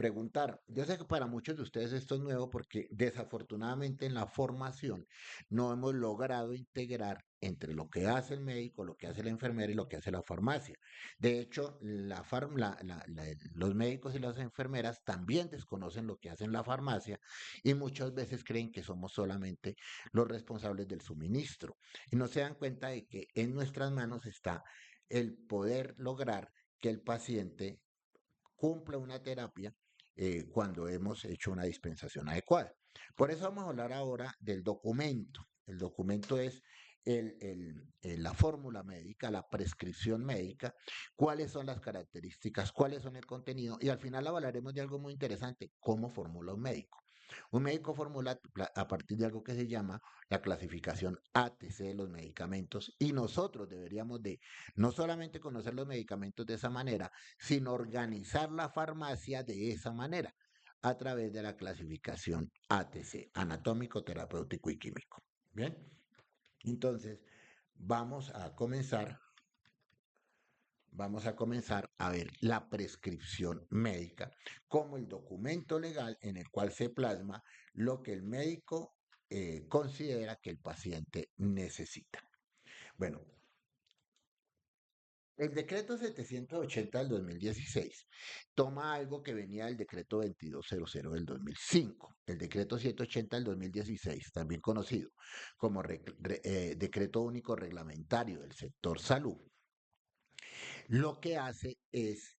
preguntar. Yo sé que para muchos de ustedes esto es nuevo porque desafortunadamente en la formación no hemos logrado integrar entre lo que hace el médico, lo que hace la enfermera y lo que hace la farmacia. De hecho, los médicos y las enfermeras también desconocen lo que hacen la farmacia y muchas veces creen que somos solamente los responsables del suministro y no se dan cuenta de que en nuestras manos está el poder lograr que el paciente cumpla una terapia cuando hemos hecho una dispensación adecuada. Por eso vamos a hablar ahora del documento. El documento es la fórmula médica, la prescripción médica, cuáles son las características, cuáles son el contenido y al final hablaremos de algo muy interesante, cómo formula un médico. Un médico formula a partir de algo que se llama la clasificación ATC de los medicamentos y nosotros deberíamos de no solamente conocer los medicamentos de esa manera, sino organizar la farmacia de esa manera a través de la clasificación ATC, anatómico, terapéutico y químico. Bien, entonces vamos a comenzar vamos a comenzar a ver la prescripción médica como el documento legal en el cual se plasma lo que el médico considera que el paciente necesita. Bueno, el decreto 780 del 2016 toma algo que venía del decreto 2200 del 2005. El decreto 780 del 2016, también conocido como decreto único reglamentario del sector salud, lo que hace es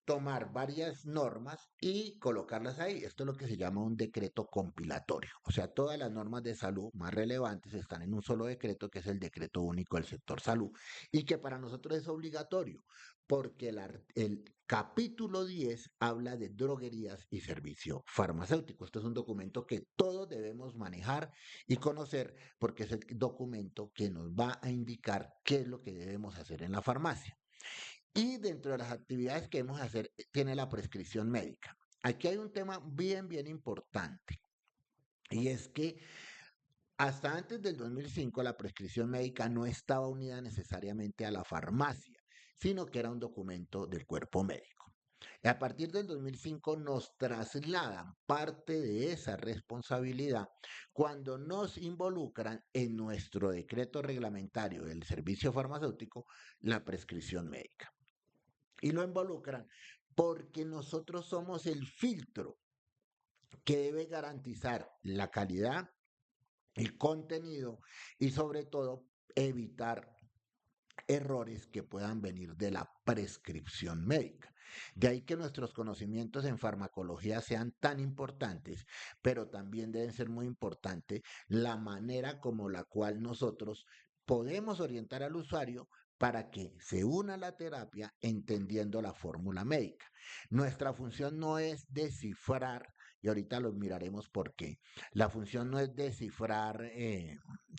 tomar varias normas y colocarlas ahí. Esto es lo que se llama un decreto compilatorio. O sea, todas las normas de salud más relevantes están en un solo decreto, que es el decreto único del sector salud, y que para nosotros es obligatorio, porque el capítulo 10 habla de droguerías y servicio farmacéutico. Esto es un documento que todos debemos manejar y conocer, porque es el documento que nos va a indicar qué es lo que debemos hacer en la farmacia. Y dentro de las actividades que debemos hacer, tiene la prescripción médica. Aquí hay un tema bien importante. Y es que hasta antes del 2005 la prescripción médica no estaba unida necesariamente a la farmacia, sino que era un documento del cuerpo médico. Y a partir del 2005 nos trasladan parte de esa responsabilidad cuando nos involucran en nuestro decreto reglamentario del servicio farmacéutico la prescripción médica y lo involucran porque nosotros somos el filtro que debe garantizar la calidad, el contenido y sobre todo evitar errores que puedan venir de la prescripción médica. De ahí que nuestros conocimientos en farmacología sean tan importantes, pero también deben ser muy importante la manera como la cual nosotros podemos orientar al usuario para que se una a la terapia entendiendo la fórmula médica. Nuestra función no es descifrar, y ahorita lo miraremos por qué, la función no es descifrar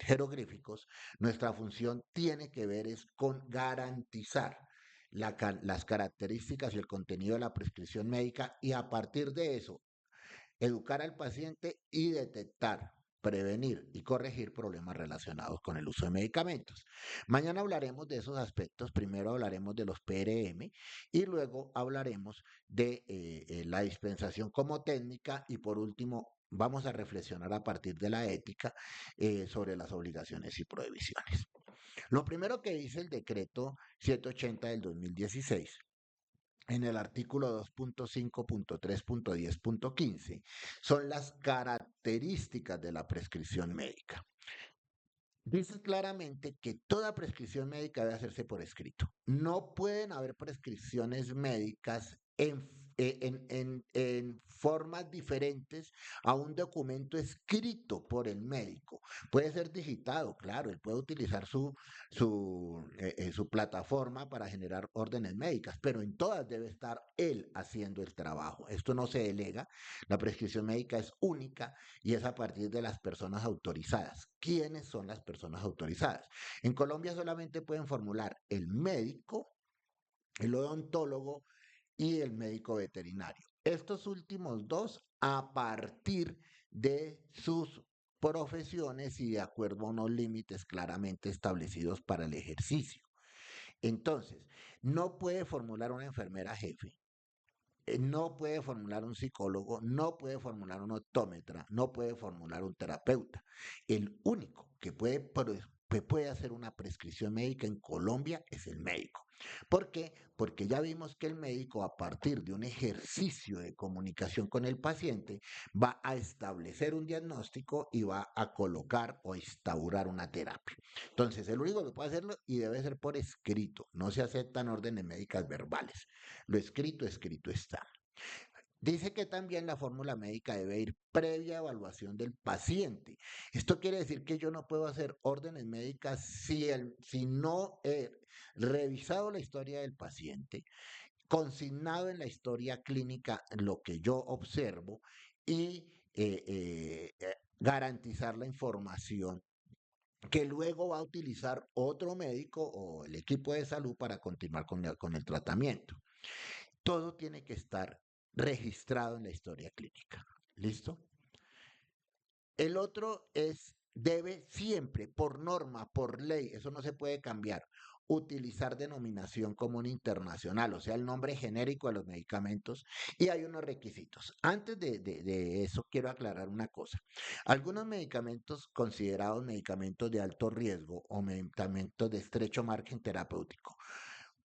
jeroglíficos, nuestra función tiene que ver es con garantizar las características y el contenido de la prescripción médica y a partir de eso educar al paciente y detectar, prevenir y corregir problemas relacionados con el uso de medicamentos. Mañana hablaremos de esos aspectos. Primero hablaremos de los PRM y luego hablaremos de la dispensación como técnica y por último vamos a reflexionar a partir de la ética sobre las obligaciones y prohibiciones. Lo primero que dice el decreto 780 del 2016 en el artículo 2.5.3.10.15 son las características de la prescripción médica. Dice claramente que toda prescripción médica debe hacerse por escrito. No pueden haber prescripciones médicas en formas diferentes a un documento escrito por el médico. Puede ser digitado, claro, él puede utilizar su plataforma para generar órdenes médicas, pero en todas debe estar él haciendo el trabajo. Esto no se delega, la prescripción médica es única y es a partir de las personas autorizadas. ¿Quiénes son las personas autorizadas? En Colombia solamente pueden formular el médico, el odontólogo y el médico veterinario. Estos últimos dos a partir de sus profesiones y de acuerdo a unos límites claramente establecidos para el ejercicio. Entonces, no puede formular una enfermera jefe, no puede formular un psicólogo, no puede formular un optómetra, no puede formular un terapeuta. El único que puede hacer una prescripción médica en Colombia es el médico. ¿Por qué? Porque ya vimos que el médico, a partir de un ejercicio de comunicación con el paciente, va a establecer un diagnóstico y va a colocar o instaurar una terapia. Entonces, el único que puede hacerlo y debe ser por escrito. No se aceptan órdenes médicas verbales. Lo escrito, escrito está. Dice que también la fórmula médica debe ir previa evaluación del paciente. Esto quiere decir que yo no puedo hacer órdenes médicas si no he revisado la historia del paciente, consignado en la historia clínica lo que yo observo y garantizar la información que luego va a utilizar otro médico o el equipo de salud para continuar con el tratamiento. Todo tiene que estar registrado en la historia clínica. ¿Listo? El otro debe siempre, por norma, por ley, eso no se puede cambiar, utilizar denominación común internacional, o sea, el nombre genérico de los medicamentos, y hay unos requisitos. Antes de eso, quiero aclarar una cosa. Algunos medicamentos considerados medicamentos de alto riesgo o medicamentos de estrecho margen terapéutico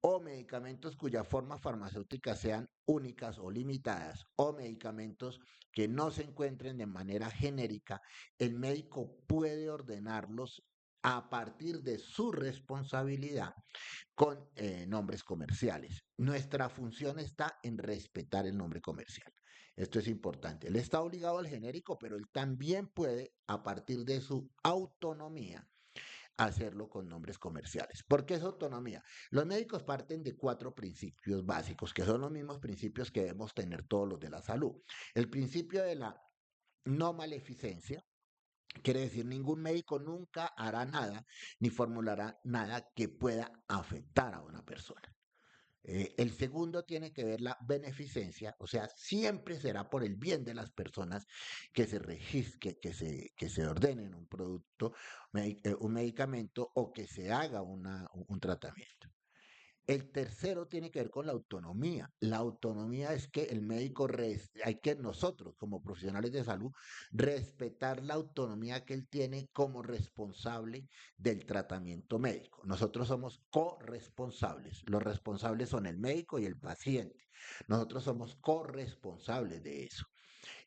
o medicamentos cuya forma farmacéutica sean únicas o limitadas, o medicamentos que no se encuentren de manera genérica, el médico puede ordenarlos a partir de su responsabilidad con nombres comerciales. Nuestra función está en respetar el nombre comercial. Esto es importante. Él está obligado al genérico, pero él también puede, a partir de su autonomía, hacerlo con nombres comerciales. ¿Por qué es autonomía? Los médicos parten de cuatro principios básicos, que son los mismos principios que debemos tener todos los de la salud. El principio de la no maleficencia, quiere decir, ningún médico nunca hará nada ni formulará nada que pueda afectar a una persona. El segundo tiene que ver la beneficencia, o sea, siempre será por el bien de las personas que se registre, que se ordenen un producto, un medicamento o que se haga un tratamiento. El tercero tiene que ver con la autonomía. La autonomía es que el médico, hay que nosotros como profesionales de salud, respetar la autonomía que él tiene como responsable del tratamiento médico. Nosotros somos corresponsables. Los responsables son el médico y el paciente. Nosotros somos corresponsables de eso.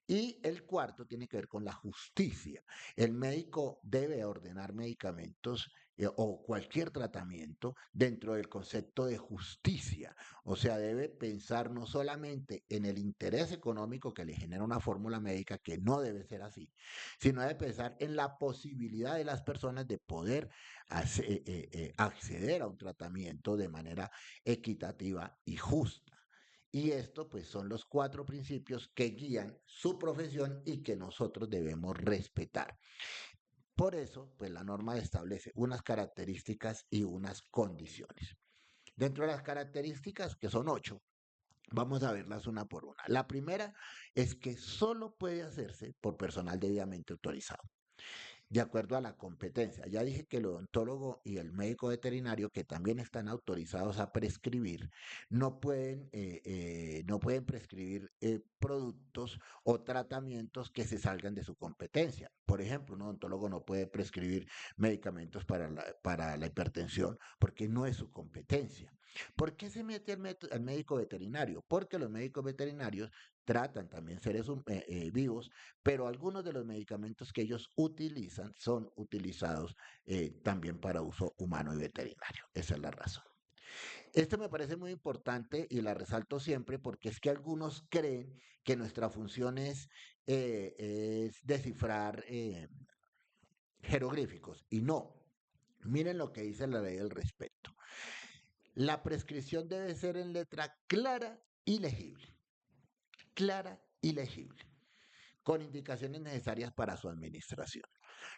Y el cuarto tiene que ver con la justicia. El médico debe ordenar medicamentos o cualquier tratamiento dentro del concepto de justicia. O sea, debe pensar no solamente en el interés económico que le genera una fórmula médica, que no debe ser así, sino debe pensar en la posibilidad de las personas de poder acceder a un tratamiento de manera equitativa y justa. Y esto pues son los cuatro principios que guían su profesión y que nosotros debemos respetar. Por eso, pues la norma establece unas características y unas condiciones. Dentro de las características, que son 8, vamos a verlas una por una. La primera es que solo puede hacerse por personal debidamente autorizado, de acuerdo a la competencia. Ya dije que el odontólogo y el médico veterinario, que también están autorizados a prescribir, no pueden prescribir productos o tratamientos que se salgan de su competencia. Por ejemplo, un odontólogo no puede prescribir medicamentos para la hipertensión porque no es su competencia. ¿Por qué se mete al médico veterinario? Porque los médicos veterinarios tratan también seres vivos, pero algunos de los medicamentos que ellos utilizan son utilizados también para uso humano y veterinario. Esa es la razón. Esto me parece muy importante y la resalto siempre porque es que algunos creen que nuestra función es descifrar jeroglíficos y no. Miren lo que dice la ley al respecto. La prescripción debe ser en letra clara y legible. Clara y legible, con indicaciones necesarias para su administración.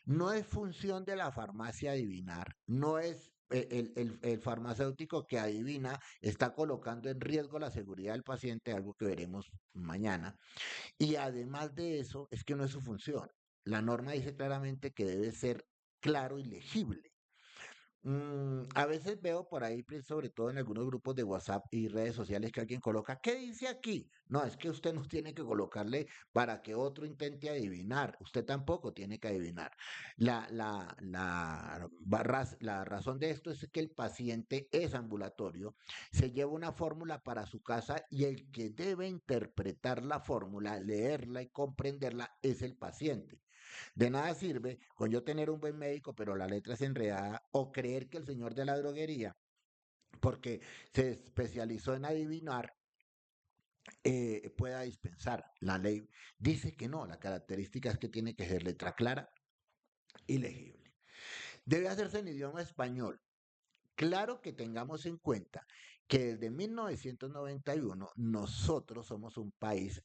No es función de la farmacia adivinar, no es el farmacéutico que adivina está colocando en riesgo la seguridad del paciente, algo que veremos mañana. Y además de eso, es que no es su función. La norma dice claramente que debe ser claro y legible. A veces veo por ahí, sobre todo en algunos grupos de WhatsApp y redes sociales, que alguien coloca, ¿qué dice aquí? No, es que usted no tiene que colocarle para que otro intente adivinar. Usted tampoco tiene que adivinar. La razón de esto es que el paciente es ambulatorio, se lleva una fórmula para su casa y el que debe interpretar la fórmula, leerla y comprenderla es el paciente. De nada sirve con yo tener un buen médico, pero la letra es enredada, o creer que el señor de la droguería, porque se especializó en adivinar, pueda dispensar. La ley dice que no, la característica es que tiene que ser letra clara y legible. Debe hacerse en idioma español. Claro que tengamos en cuenta que desde 1991 nosotros somos un país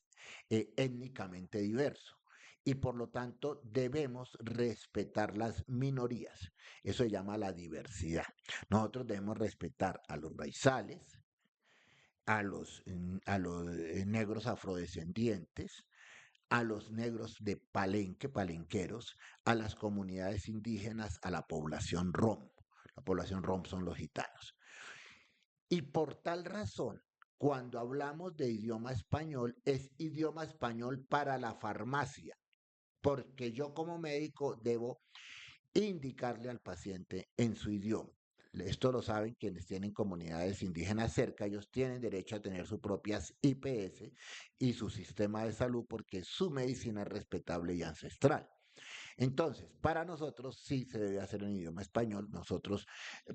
étnicamente diverso y por lo tanto debemos respetar las minorías. Eso se llama la diversidad. Nosotros debemos respetar a los raizales, a los negros afrodescendientes, a los negros de Palenque, palenqueros, a las comunidades indígenas, a la población rom. La población rom son los gitanos. Y por tal razón, cuando hablamos de idioma español, es idioma español para la farmacia, porque yo como médico debo indicarle al paciente en su idioma. Esto lo saben quienes tienen comunidades indígenas cerca, ellos tienen derecho a tener sus propias IPS y su sistema de salud porque su medicina es respetable y ancestral. Entonces, para nosotros sí se debe hacer en idioma español. Nosotros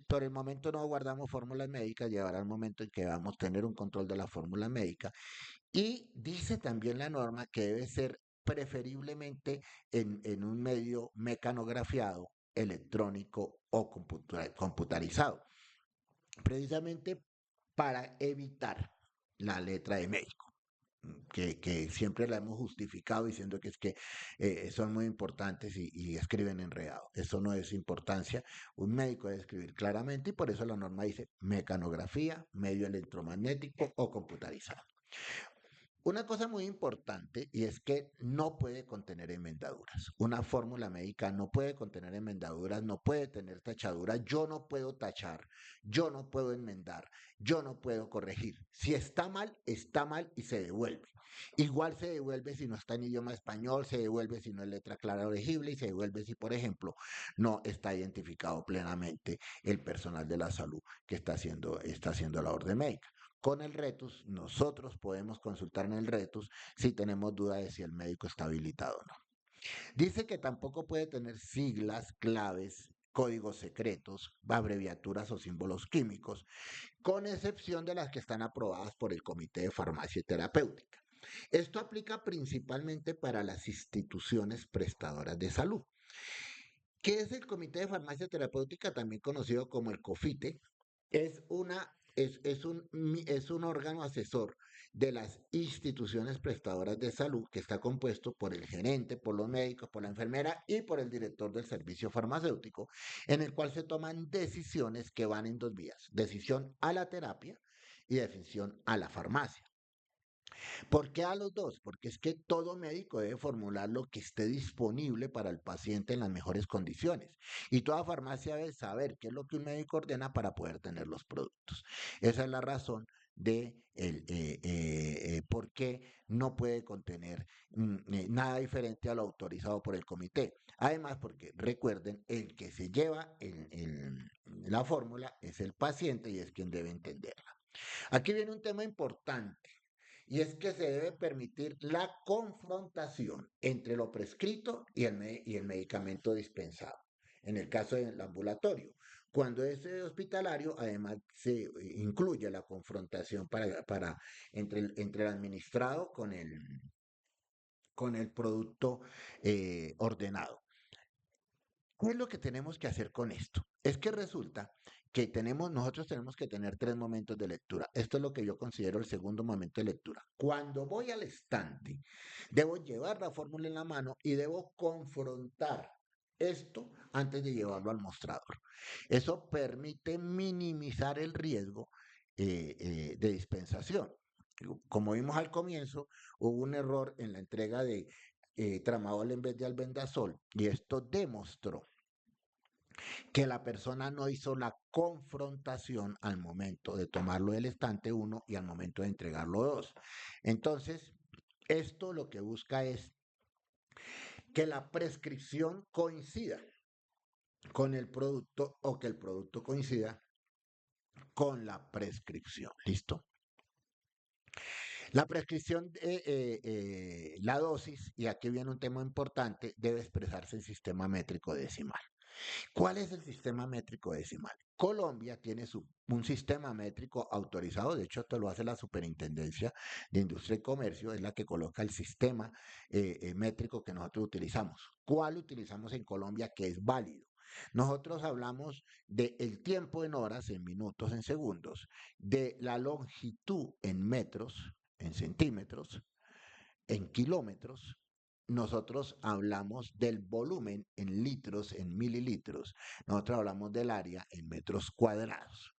por el momento no guardamos fórmulas médicas, llegará el momento en que vamos a tener un control de la fórmula médica. Y dice también la norma que debe ser preferiblemente en un medio mecanografiado, electrónico o computarizado, precisamente para evitar la letra de médico. Que siempre la hemos justificado diciendo que es que son muy importantes y escriben enredado. Eso no es importancia. Un médico debe escribir claramente y por eso la norma dice mecanografía, medio electromagnético o computarizado. Una cosa muy importante y es que no puede contener enmendaduras. Una fórmula médica no puede contener enmendaduras, no puede tener tachaduras. Yo no puedo tachar, yo no puedo enmendar, yo no puedo corregir. Si está mal y se devuelve. Igual se devuelve si no está en idioma español, se devuelve si no es letra clara o legible y se devuelve si, por ejemplo, no está identificado plenamente el personal de la salud que está haciendo la orden médica. Con el RETUS, nosotros podemos consultar en el RETUS si tenemos duda de si el médico está habilitado o no. Dice que tampoco puede tener siglas, claves, códigos secretos, abreviaturas o símbolos químicos, con excepción de las que están aprobadas por el Comité de Farmacia y Terapéutica. Esto aplica principalmente para las instituciones prestadoras de salud. ¿Qué es el Comité de Farmacia Terapéutica, también conocido como el COFITE? Es un órgano asesor de las instituciones prestadoras de salud que está compuesto por el gerente, por los médicos, por la enfermera y por el director del servicio farmacéutico, en el cual se toman decisiones que van en dos vías: decisión a la terapia y decisión a la farmacia. ¿Por qué a los dos? Porque es que todo médico debe formular lo que esté disponible para el paciente en las mejores condiciones. Y toda farmacia debe saber qué es lo que un médico ordena para poder tener los productos. Esa es la razón de por qué no puede contener nada diferente a lo autorizado por el comité. Además, porque recuerden, el que se lleva la fórmula es el paciente y es quien debe entenderla. Aquí viene un tema importante y es que se debe permitir la confrontación entre lo prescrito y el medicamento dispensado. En el caso del ambulatorio, cuando es hospitalario, además se incluye la confrontación entre el administrado con el producto ordenado. ¿Qué es lo que tenemos que hacer con esto? Es que resulta que nosotros tenemos que tener tres momentos de lectura. Esto es lo que yo considero el segundo momento de lectura. Cuando voy al estante, debo llevar la fórmula en la mano y debo confrontar esto antes de llevarlo al mostrador. Eso permite minimizar el riesgo de dispensación. Como vimos al comienzo, hubo un error en la entrega de tramadol en vez de albendazol y esto demostró que la persona no hizo la confrontación al momento de tomarlo del estante uno y al momento de entregarlo 2. Entonces, esto lo que busca es que la prescripción coincida con el producto o que el producto coincida con la prescripción. ¿Listo? La prescripción, la dosis, y aquí viene un tema importante, debe expresarse en sistema métrico decimal. ¿Cuál es el sistema métrico decimal? Colombia tiene un sistema métrico autorizado, de hecho esto lo hace la Superintendencia de Industria y Comercio, es la que coloca el sistema métrico que nosotros utilizamos. ¿Cuál utilizamos en Colombia que es válido? Nosotros hablamos del tiempo en horas, en minutos, en segundos, de la longitud en metros, en centímetros, en kilómetros. Nosotros hablamos del volumen en litros, en mililitros. Nosotros hablamos del área en metros cuadrados.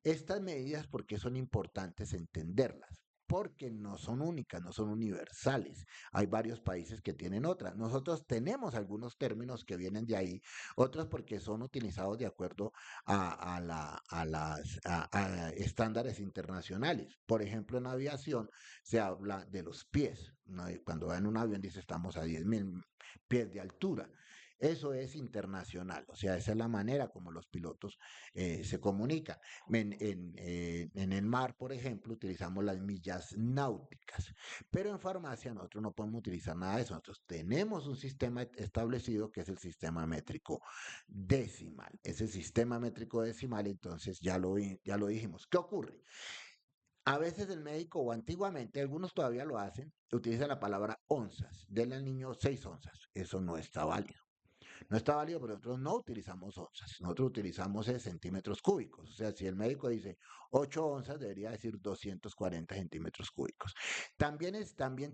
Estas medidas, ¿por qué son importantes entenderlas? Porque no son únicas, no son universales. Hay varios países que tienen otras. Nosotros tenemos algunos términos que vienen de ahí, otros porque son utilizados de acuerdo a estándares internacionales. Por ejemplo, en aviación se habla de los pies, ¿no? Cuando va en un avión dice estamos a 10.000 pies de altura. Eso es internacional, o sea, esa es la manera como los pilotos se comunican. En el mar, por ejemplo, utilizamos las millas náuticas, pero en farmacia nosotros no podemos utilizar nada de eso. Nosotros tenemos un sistema establecido que es el sistema métrico decimal. Ese sistema métrico decimal, entonces ya lo dijimos. ¿Qué ocurre? A veces el médico, o antiguamente, algunos todavía lo hacen, utiliza la palabra onzas. Denle al niño 6 onzas. Eso no está válido. No está válido, pero nosotros no utilizamos onzas, nosotros utilizamos centímetros cúbicos. O sea, si el médico dice 8 onzas, debería decir 240 centímetros cúbicos. También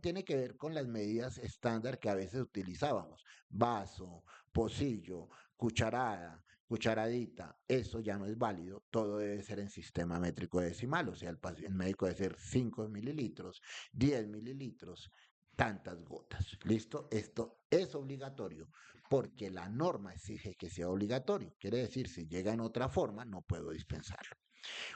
tiene que ver con las medidas estándar que a veces utilizábamos. Vaso, pocillo, cucharada, cucharadita, eso ya no es válido, todo debe ser en sistema métrico decimal, o sea, el médico debe ser 5 mililitros, 10 mililitros, tantas gotas. ¿Listo? Esto es obligatorio porque la norma exige que sea obligatorio. Quiere decir, si llega en otra forma, no puedo dispensarlo.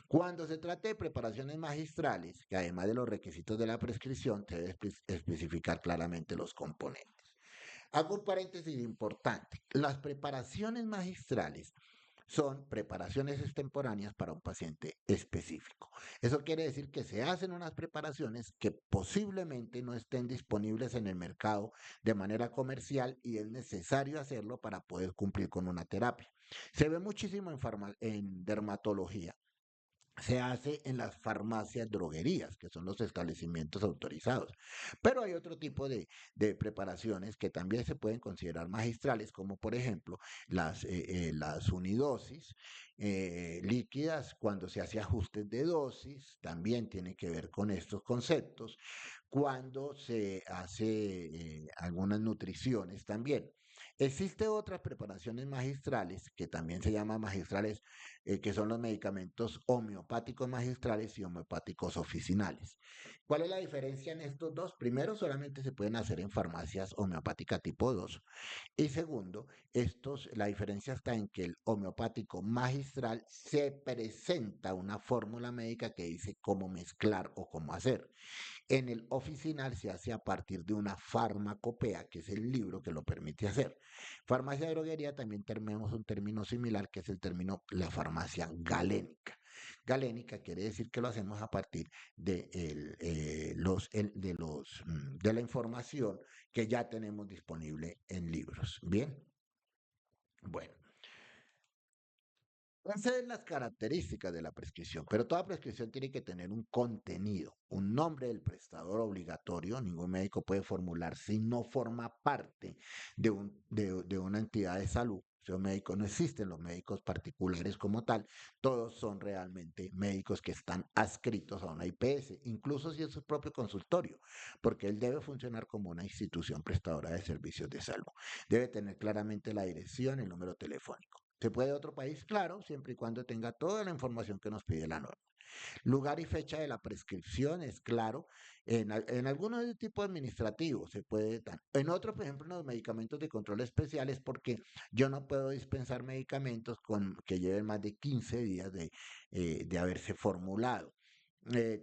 Cuando se trate de preparaciones magistrales, que además de los requisitos de la prescripción, se debe especificar claramente los componentes. Hago un paréntesis importante. Las preparaciones magistrales son preparaciones extemporáneas para un paciente específico. Eso quiere decir que se hacen unas preparaciones que posiblemente no estén disponibles en el mercado de manera comercial y es necesario hacerlo para poder cumplir con una terapia. Se ve muchísimo en dermatología, se hace en las farmacias droguerías, que son los establecimientos autorizados. Pero hay otro tipo de preparaciones que también se pueden considerar magistrales, como por ejemplo las unidosis líquidas, cuando se hace ajustes de dosis, también tiene que ver con estos conceptos, cuando se hace algunas nutriciones también. Existe otras preparaciones magistrales que también se llaman magistrales que son los medicamentos homeopáticos magistrales y homeopáticos oficinales. ¿Cuál es la diferencia en estos dos? Primero, solamente se pueden hacer en farmacias homeopática tipo 2. Y segundo, la diferencia está en que el homeopático magistral se presenta una fórmula médica que dice cómo mezclar o cómo hacer. En el oficinal se hace a partir de una farmacopea, que es el libro que lo permite hacer. Farmacia de droguería también tenemos un término similar, que es el término la farmacia galénica. Galénica quiere decir que lo hacemos a partir de la información que ya tenemos disponible en libros. Bien, bueno. Esas son las características de la prescripción, pero toda prescripción tiene que tener un contenido, un nombre del prestador obligatorio. Ningún médico puede formular si no forma parte de una entidad de salud. Los médicos no existen, los médicos particulares como tal, todos son realmente médicos que están adscritos a una IPS, incluso si es su propio consultorio, porque él debe funcionar como una institución prestadora de servicios de salud. Debe tener claramente la dirección y el número telefónico. ¿Se puede otro país? Claro, siempre y cuando tenga toda la información que nos pide la norma. Lugar y fecha de la prescripción es claro. En algunos tipos administrativos se puede dar. En otros, por ejemplo, en los medicamentos de control especial es porque yo no puedo dispensar medicamentos que lleven más de 15 días de haberse formulado.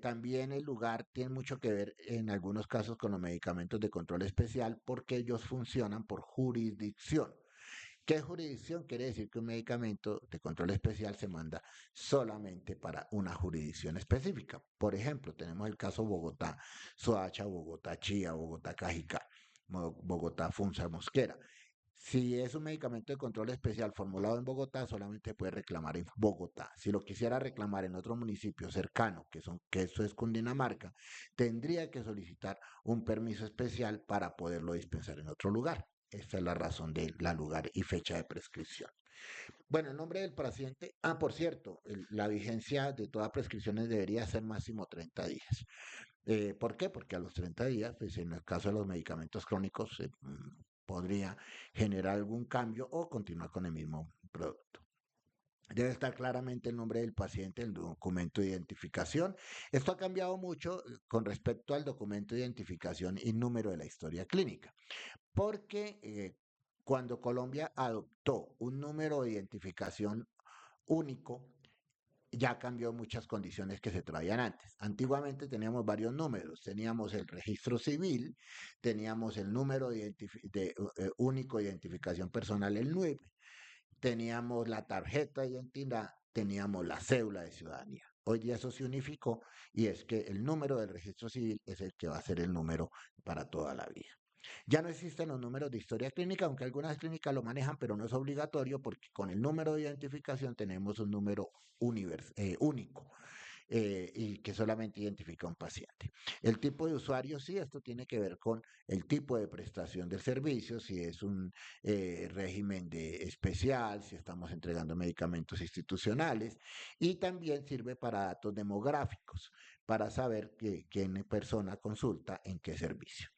También el lugar tiene mucho que ver en algunos casos con los medicamentos de control especial porque ellos funcionan por jurisdicción. ¿Qué jurisdicción? Quiere decir que un medicamento de control especial se manda solamente para una jurisdicción específica. Por ejemplo, tenemos el caso Bogotá, Soacha, Bogotá, Chía, Bogotá, Cajicá, Bogotá, Funza, Mosquera. Si es un medicamento de control especial formulado en Bogotá, solamente puede reclamar en Bogotá. Si lo quisiera reclamar en otro municipio cercano, que eso es Cundinamarca, tendría que solicitar un permiso especial para poderlo dispensar en otro lugar. Esta es la razón de la lugar y fecha de prescripción. Bueno, el nombre del paciente. Ah, por cierto, la vigencia de todas prescripciones debería ser máximo 30 días. ¿Por qué? Porque a los 30 días, pues en el caso de los medicamentos crónicos, podría generar algún cambio o continuar con el mismo producto. Debe estar claramente el nombre del paciente, el documento de identificación. Esto ha cambiado mucho con respecto al documento de identificación y número de la historia clínica, porque cuando Colombia adoptó un número de identificación único, ya cambió muchas condiciones que se traían antes. Antiguamente teníamos varios números, teníamos el registro civil, teníamos el número único de identificación personal, el NUIP, teníamos la tarjeta de identidad, teníamos la cédula de ciudadanía. Hoy día eso se unificó y es que el número del registro civil es el que va a ser el número para toda la vida. Ya no existen los números de historia clínica, aunque algunas clínicas lo manejan, pero no es obligatorio porque con el número de identificación tenemos un número único y que solamente identifica a un paciente. El tipo de usuario, sí, esto tiene que ver con el tipo de prestación del servicio, si es un régimen de especial, si estamos entregando medicamentos institucionales y también sirve para datos demográficos, para saber qué persona consulta en qué servicio.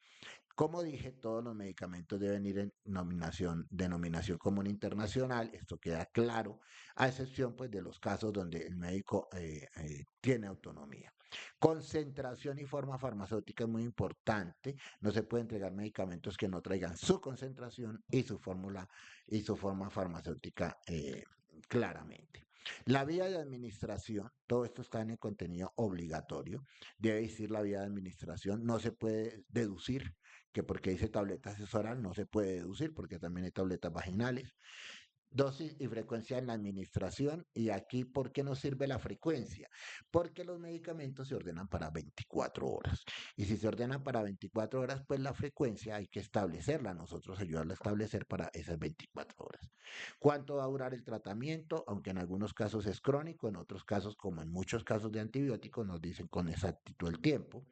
Como dije, todos los medicamentos deben ir en denominación común internacional, esto queda claro, a excepción pues de los casos donde el médico tiene autonomía. Concentración y forma farmacéutica es muy importante, no se puede entregar medicamentos que no traigan su concentración y su fórmula y su forma farmacéutica claramente. La vía de administración, todo esto está en el contenido obligatorio, debe decir la vía de administración, no se puede deducir que porque dice tableta asesoral no se puede deducir porque también hay tabletas vaginales. Dosis y frecuencia en la administración. Y aquí, ¿por qué nos sirve la frecuencia? Porque los medicamentos se ordenan para 24 horas. Y si se ordenan para 24 horas, pues la frecuencia hay que establecerla. Nosotros ayudarla a establecer para esas 24 horas. ¿Cuánto va a durar el tratamiento? Aunque en algunos casos es crónico, en otros casos, como en muchos casos de antibióticos, nos dicen con exactitud el tiempo.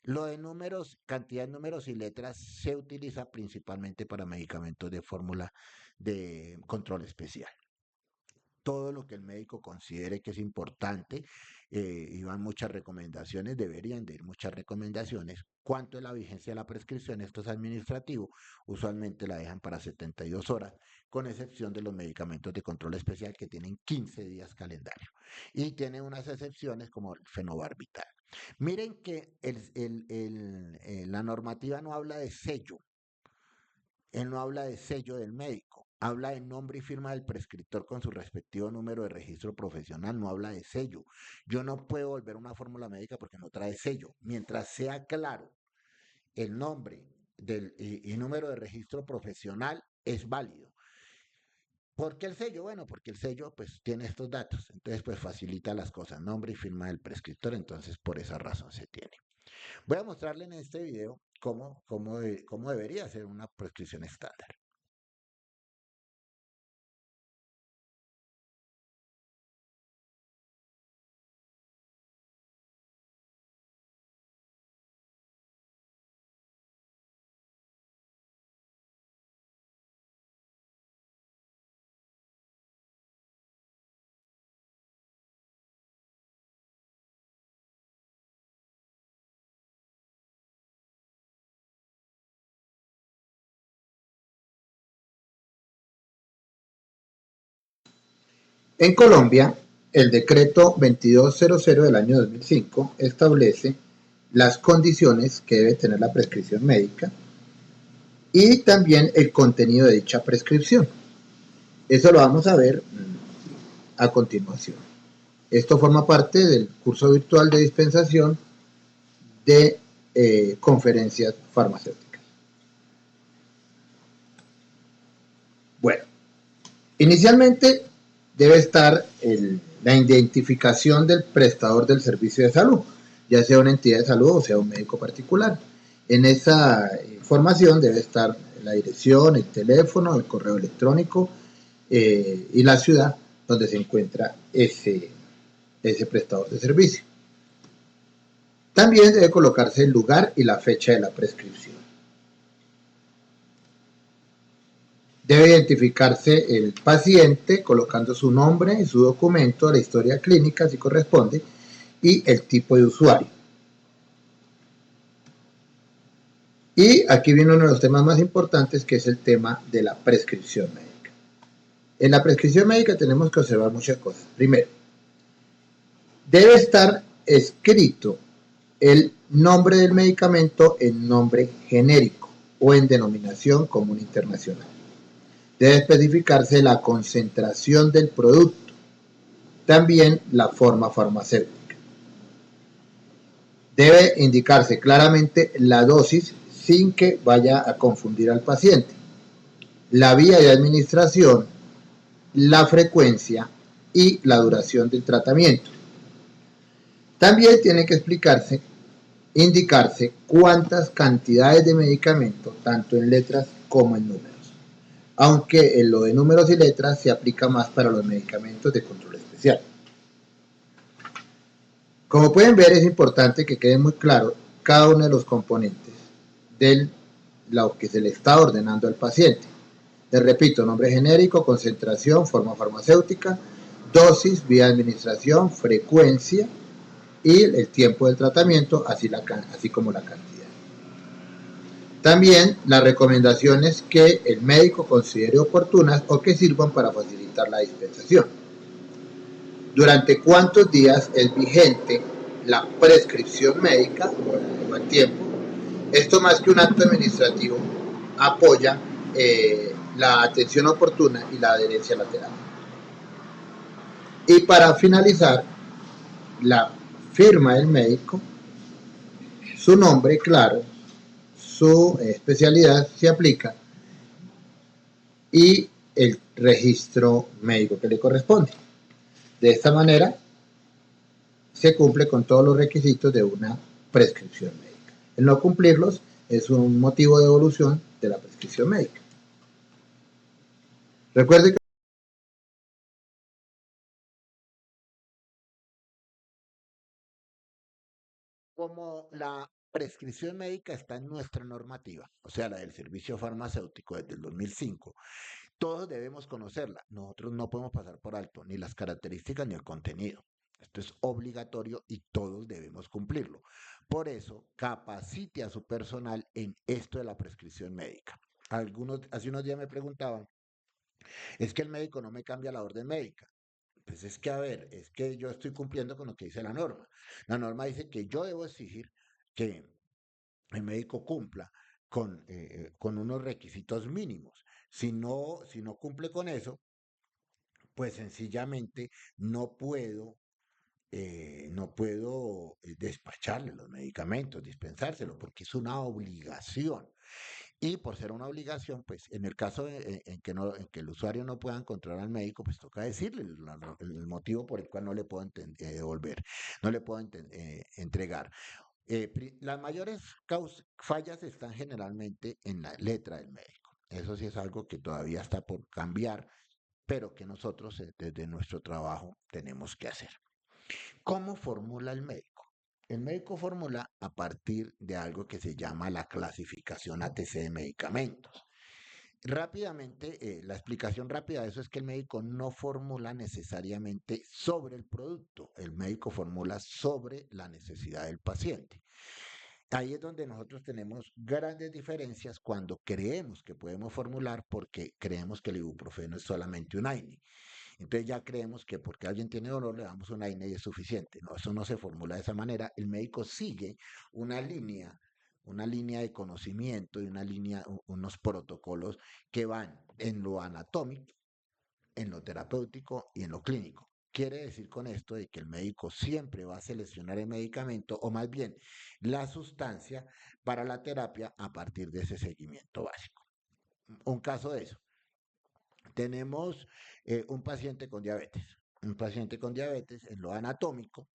Lo de números, cantidad de números y letras se utiliza principalmente para medicamentos de fórmula de control especial. Todo lo que el médico considere que es importante, y van muchas recomendaciones, deberían de ir muchas recomendaciones. ¿Cuánto es la vigencia de la prescripción? Esto es administrativo, usualmente la dejan para 72 horas, con excepción de los medicamentos de control especial que tienen 15 días calendario. Y tiene unas excepciones como el fenobarbital. Miren que la normativa no habla de sello, él no habla de sello del médico, habla de nombre y firma del prescriptor con su respectivo número de registro profesional, no habla de sello. Yo no puedo volver una fórmula médica porque no trae sello. Mientras sea claro el nombre y número de registro profesional, es válido. ¿Por qué el sello? Bueno, porque el sello pues tiene estos datos, entonces pues facilita las cosas, nombre y firma del prescriptor, entonces por esa razón se tiene. Voy a mostrarle en este video cómo debería ser una prescripción estándar. En Colombia, El decreto 2200 del año 2005 establece las condiciones que debe tener la prescripción médica y también el contenido de dicha prescripción. Eso lo vamos a ver a continuación. Esto forma parte del curso virtual de dispensación de conferencias farmacéuticas. Bueno, inicialmente debe estar la identificación del prestador del servicio de salud, ya sea una entidad de salud o sea un médico particular. En esa información debe estar la dirección, el teléfono, el correo electrónico y la ciudad donde se encuentra ese prestador de servicio. También debe colocarse el lugar y la fecha de la prescripción. Debe identificarse el paciente colocando su nombre y su documento, la historia clínica si corresponde, y el tipo de usuario. Y aquí viene uno de los temas más importantes, que es el tema de la prescripción médica. En la prescripción médica tenemos que observar muchas cosas. Primero, debe estar escrito el nombre del medicamento en nombre genérico o en denominación común internacional. Debe especificarse la concentración del producto, también la forma farmacéutica. Debe indicarse claramente la dosis sin que vaya a confundir al paciente, la vía de administración, la frecuencia y la duración del tratamiento. También tiene que indicarse cuántas cantidades de medicamento, tanto en letras como en números. Aunque en lo de números y letras se aplica más para los medicamentos de control especial. Como pueden ver, es importante que quede muy claro cada uno de los componentes de lo que se le está ordenando al paciente. Les repito, nombre genérico, concentración, forma farmacéutica, dosis, vía de administración, frecuencia y el tiempo del tratamiento, así como la cantidad. También las recomendaciones que el médico considere oportunas o que sirvan para facilitar la dispensación. Durante cuántos días es vigente la prescripción médica por el buen tiempo. Esto, más que un acto administrativo, apoya la atención oportuna y la adherencia a la terapia. Y para finalizar, la firma del médico, su nombre claro, su especialidad se aplica y el registro médico que le corresponde. De esta manera se cumple con todos los requisitos de una prescripción médica. El no cumplirlos es un motivo de devolución de la prescripción médica. Recuerde que como la prescripción médica está en nuestra normativa, o sea, la del servicio farmacéutico desde el 2005, todos debemos conocerla. Nosotros no podemos pasar por alto ni las características ni el contenido. Esto es obligatorio y todos debemos cumplirlo. Por eso, capacite a su personal en esto de la prescripción médica. Hace unos días me preguntaban, es que el médico no me cambia la orden médica. Pues es que, a ver, es que yo estoy cumpliendo con lo que dice la norma. La norma dice que yo debo exigir que el médico cumpla con unos requisitos mínimos. Si no cumple con eso, pues sencillamente no puedo despacharle los medicamentos, dispensárselo, porque es una obligación. Y por ser una obligación, pues en el caso en que el usuario no pueda encontrar al médico, pues toca decirle el motivo por el cual no le puedo devolver, no le puedo entregar. Las mayores fallas están generalmente en la letra del médico. Eso sí es algo que todavía está por cambiar, pero que nosotros desde nuestro trabajo tenemos que hacer. ¿Cómo formula el médico? El médico formula a partir de algo que se llama la clasificación ATC de medicamentos. Rápidamente, la explicación rápida de eso es que el médico no formula necesariamente sobre el producto, el médico formula sobre la necesidad del paciente. Ahí es donde nosotros tenemos grandes diferencias cuando creemos que podemos formular porque creemos que el ibuprofeno es solamente un AINE. Entonces ya creemos que porque alguien tiene dolor le damos una AINE y es suficiente. No, eso no se formula de esa manera. El médico sigue una línea, una línea de conocimiento y una línea, unos protocolos que van en lo anatómico, en lo terapéutico y en lo clínico. Quiere decir con esto de que el médico siempre va a seleccionar el medicamento o más bien la sustancia para la terapia a partir de ese seguimiento básico. Un caso de eso. Tenemos un paciente con diabetes. Un paciente con diabetes en lo anatómico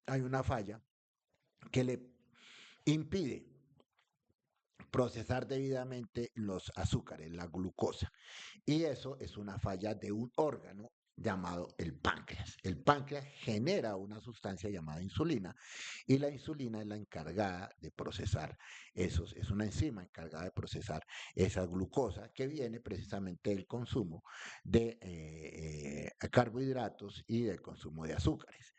hay una falla que le impide procesar debidamente los azúcares, la glucosa. Y eso es una falla de un órgano llamado el páncreas. El páncreas genera una sustancia llamada insulina y la insulina es la encargada de procesar esos, es una enzima encargada de procesar esa glucosa que viene precisamente del consumo de carbohidratos y del consumo de azúcares.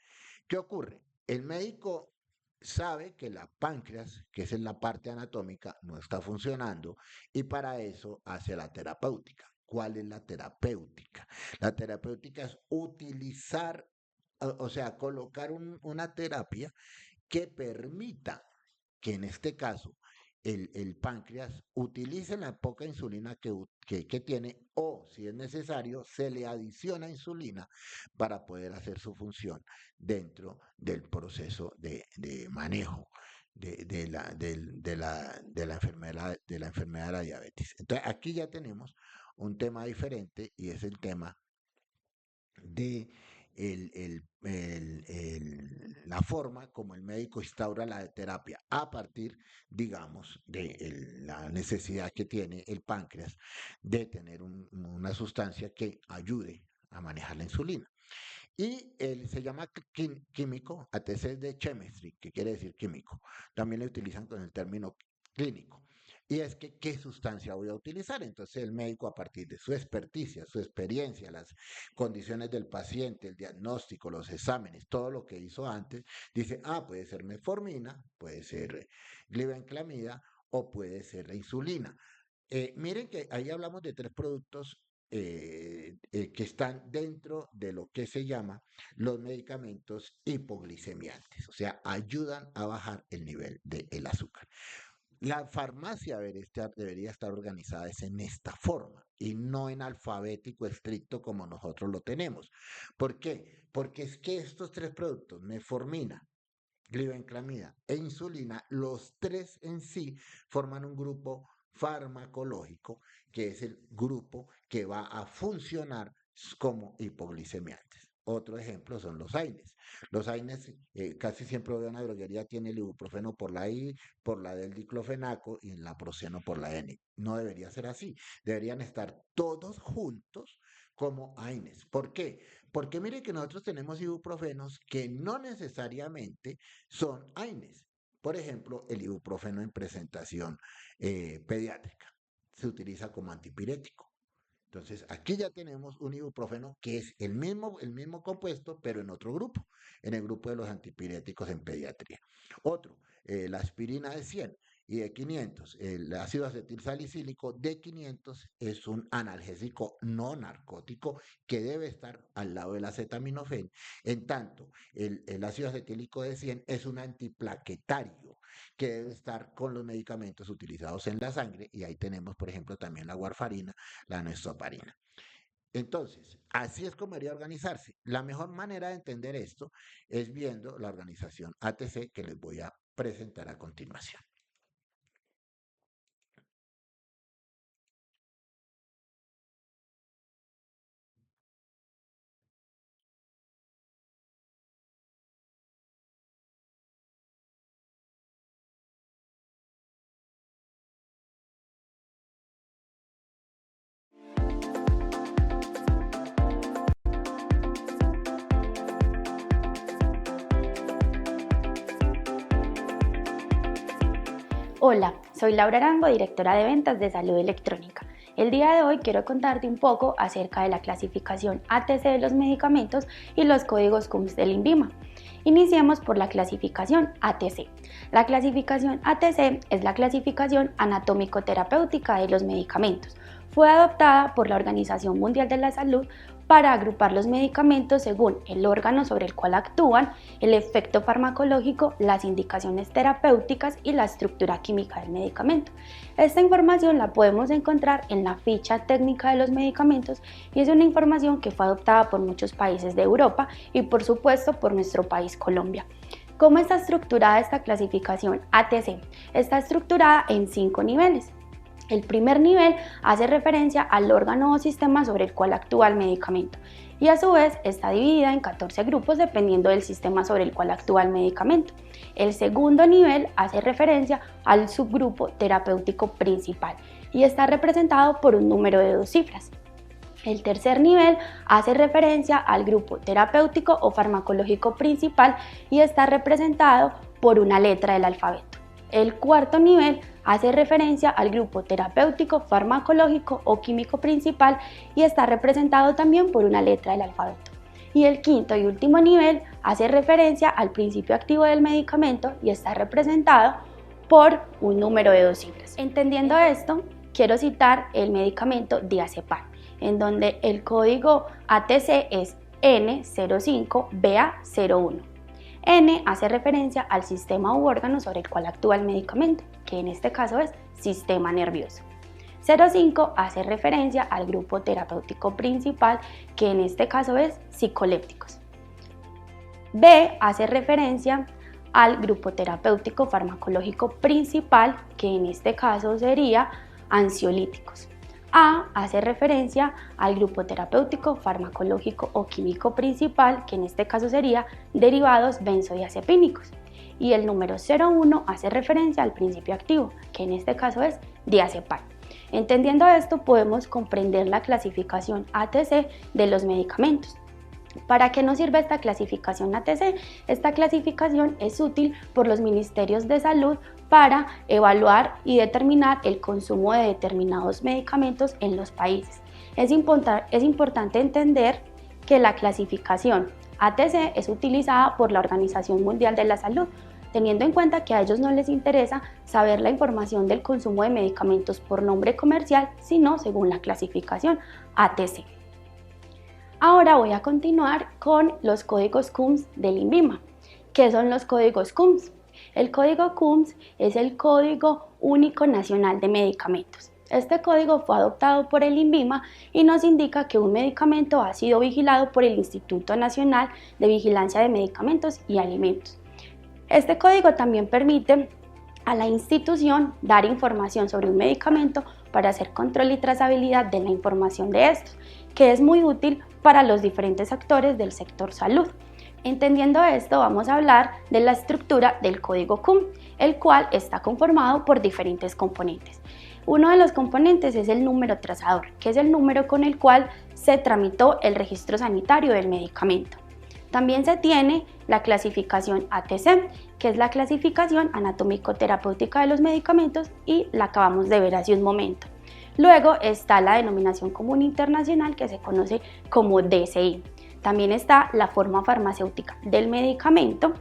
¿Qué ocurre? El médico sabe que la páncreas, que es en la parte anatómica, no está funcionando y para eso hace la terapéutica. ¿Cuál es la terapéutica? La terapéutica es utilizar, o sea, colocar una terapia que permita que en este caso el páncreas utilice la poca insulina que tiene o, si es necesario, se le adiciona insulina para poder hacer su función dentro del proceso de manejo de la enfermedad de la diabetes. Entonces, aquí ya tenemos un tema diferente y es el tema de la forma como el médico instaura la terapia a partir, digamos, de la necesidad que tiene el páncreas de tener una sustancia que ayude a manejar la insulina. Y se llama químico, ATC de chemistry, que quiere decir químico. También lo utilizan con el término clínico. Y es que, ¿qué sustancia voy a utilizar? Entonces el médico, a partir de su experticia, su experiencia, las condiciones del paciente, el diagnóstico, los exámenes, todo lo que hizo antes, dice, puede ser metformina, puede ser glibenclamida o puede ser la insulina. Miren que ahí hablamos de tres productos que están dentro de lo que se llama los medicamentos hipoglicemiantes, o sea, ayudan a bajar el nivel del azúcar. La farmacia debería estar organizada en esta forma y no en alfabético estricto como nosotros lo tenemos. ¿Por qué? Porque es que estos tres productos, metformina, glibenclamida e insulina, los tres en sí forman un grupo farmacológico que es el grupo que va a funcionar como hipoglicemiantes. Otro ejemplo son los AINES. Los AINES, casi siempre veo en la droguería, tiene el ibuprofeno por la I, por la del diclofenaco y el naproxeno por la N. No debería ser así. Deberían estar todos juntos como AINES. ¿Por qué? Porque mire que nosotros tenemos ibuprofenos que no necesariamente son AINES. Por ejemplo, el ibuprofeno en presentación pediátrica se utiliza como antipirético. Entonces, aquí ya tenemos un ibuprofeno que es el mismo compuesto, pero en otro grupo, en el grupo de los antipiréticos en pediatría. Otro, la aspirina de 100 y de 500, el ácido acetil salicílico de 500 es un analgésico no narcótico que debe estar al lado del acetaminofén. En tanto, el ácido acetílico de 100 es un antiplaquetario que debe estar con los medicamentos utilizados en la sangre y ahí tenemos, por ejemplo, también la warfarina, la noestoparina. Entonces, así es como debería organizarse. La mejor manera de entender esto es viendo la organización ATC que les voy a presentar a continuación. Hola, soy Laura Arango, directora de ventas de Salud Electrónica. El día de hoy quiero contarte un poco acerca de la clasificación ATC de los medicamentos y los códigos CUMS del INVIMA. Iniciemos por la clasificación ATC. La clasificación ATC es la clasificación anatómico-terapéutica de los medicamentos. Fue adoptada por la Organización Mundial de la Salud para agrupar los medicamentos según el órgano sobre el cual actúan, el efecto farmacológico, las indicaciones terapéuticas y la estructura química del medicamento. Esta información la podemos encontrar en la ficha técnica de los medicamentos y es una información que fue adoptada por muchos países de Europa y por supuesto por nuestro país Colombia. ¿Cómo está estructurada esta clasificación ATC? Está estructurada en 5 niveles. El primer nivel hace referencia al órgano o sistema sobre el cual actúa el medicamento y a su vez está dividida en 14 grupos dependiendo del sistema sobre el cual actúa el medicamento. El segundo nivel hace referencia al subgrupo terapéutico principal y está representado por un número de 2 cifras. El tercer nivel hace referencia al grupo terapéutico o farmacológico principal y está representado por una letra del alfabeto. El cuarto nivel hace referencia al grupo terapéutico, farmacológico o químico principal y está representado también por una letra del alfabeto. Y el quinto y último nivel hace referencia al principio activo del medicamento y está representado por un número de 2 cifras. Entendiendo esto, quiero citar el medicamento diazepam, en donde el código ATC es N05BA01. N hace referencia al sistema u órgano sobre el cual actúa el medicamento, que en este caso es sistema nervioso. 05 hace referencia al grupo terapéutico principal, que en este caso es psicolépticos. B hace referencia al grupo terapéutico farmacológico principal, que en este caso sería ansiolíticos. A hace referencia al grupo terapéutico, farmacológico o químico principal, que en este caso sería derivados benzodiazepínicos. Y el número 01 hace referencia al principio activo, que en este caso es diazepam. Entendiendo esto, podemos comprender la clasificación ATC de los medicamentos. ¿Para qué nos sirve esta clasificación ATC? Esta clasificación es útil por los ministerios de salud para evaluar y determinar el consumo de determinados medicamentos en los países. Es importante entender que la clasificación ATC es utilizada por la Organización Mundial de la Salud, teniendo en cuenta que a ellos no les interesa saber la información del consumo de medicamentos por nombre comercial, sino según la clasificación ATC. Ahora voy a continuar con los códigos CUMS del INVIMA. ¿Qué son los códigos CUMS? El código CUMS es el Código Único Nacional de Medicamentos. Este código fue adoptado por el INVIMA y nos indica que un medicamento ha sido vigilado por el Instituto Nacional de Vigilancia de Medicamentos y Alimentos. Este código también permite a la institución dar información sobre un medicamento para hacer control y trazabilidad de la información de estos, que es muy útil para los diferentes actores del sector salud. Entendiendo esto, vamos a hablar de la estructura del código CUM, el cual está conformado por diferentes componentes. Uno de los componentes es el número trazador, que es el número con el cual se tramitó el registro sanitario del medicamento. También se tiene la clasificación ATC, que es la clasificación anatómico-terapéutica de los medicamentos y la acabamos de ver hace un momento. Luego está la denominación común internacional, que se conoce como DCI. También está la forma farmacéutica del medicamento,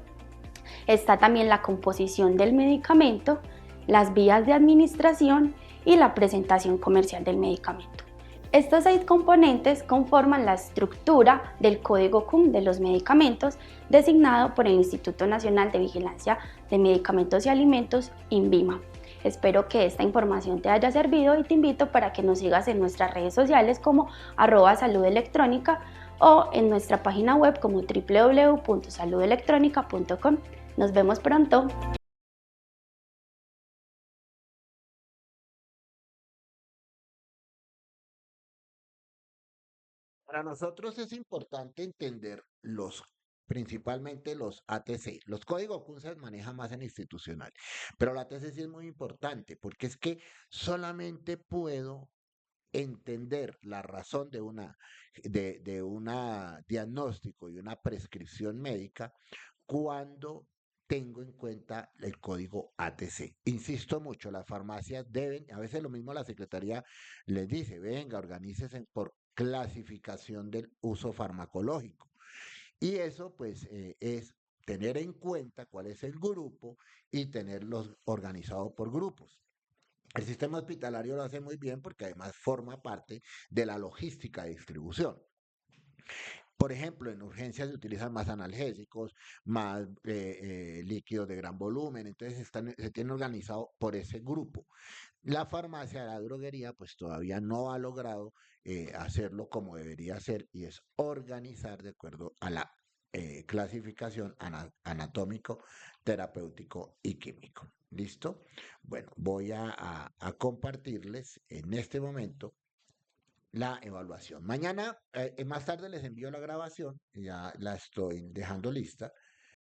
está también la composición del medicamento, las vías de administración y la presentación comercial del medicamento. Estos 6 componentes conforman la estructura del código CUM de los medicamentos designado por el Instituto Nacional de Vigilancia de Medicamentos y Alimentos, INVIMA. Espero que esta información te haya servido y te invito para que nos sigas en nuestras redes sociales como @saludelectrónica o en nuestra página web como www.saludelectronica.com. Nos vemos pronto. Para nosotros es importante entender principalmente los ATC. Los códigos CUN se manejan más en institucional, pero la ATC sí es muy importante porque es que solamente puedo entender la razón de una diagnóstico y una prescripción médica cuando tengo en cuenta el código ATC. Insisto mucho, las farmacias deben, a veces lo mismo la Secretaría les dice, venga, organícese por clasificación del uso farmacológico. Y eso pues es tener en cuenta cuál es el grupo y tenerlos organizados por grupos. El sistema hospitalario lo hace muy bien porque además forma parte de la logística de distribución. Por ejemplo, en urgencias se utilizan más analgésicos, más líquidos de gran volumen, entonces se tiene organizado por ese grupo. La farmacia, la droguería, pues todavía no ha logrado hacerlo como debería ser y es organizar de acuerdo a la clasificación anatómico, terapéutico y químico. ¿Listo? Bueno, voy a compartirles en este momento la evaluación. Mañana, más tarde les envío la grabación, ya la estoy dejando lista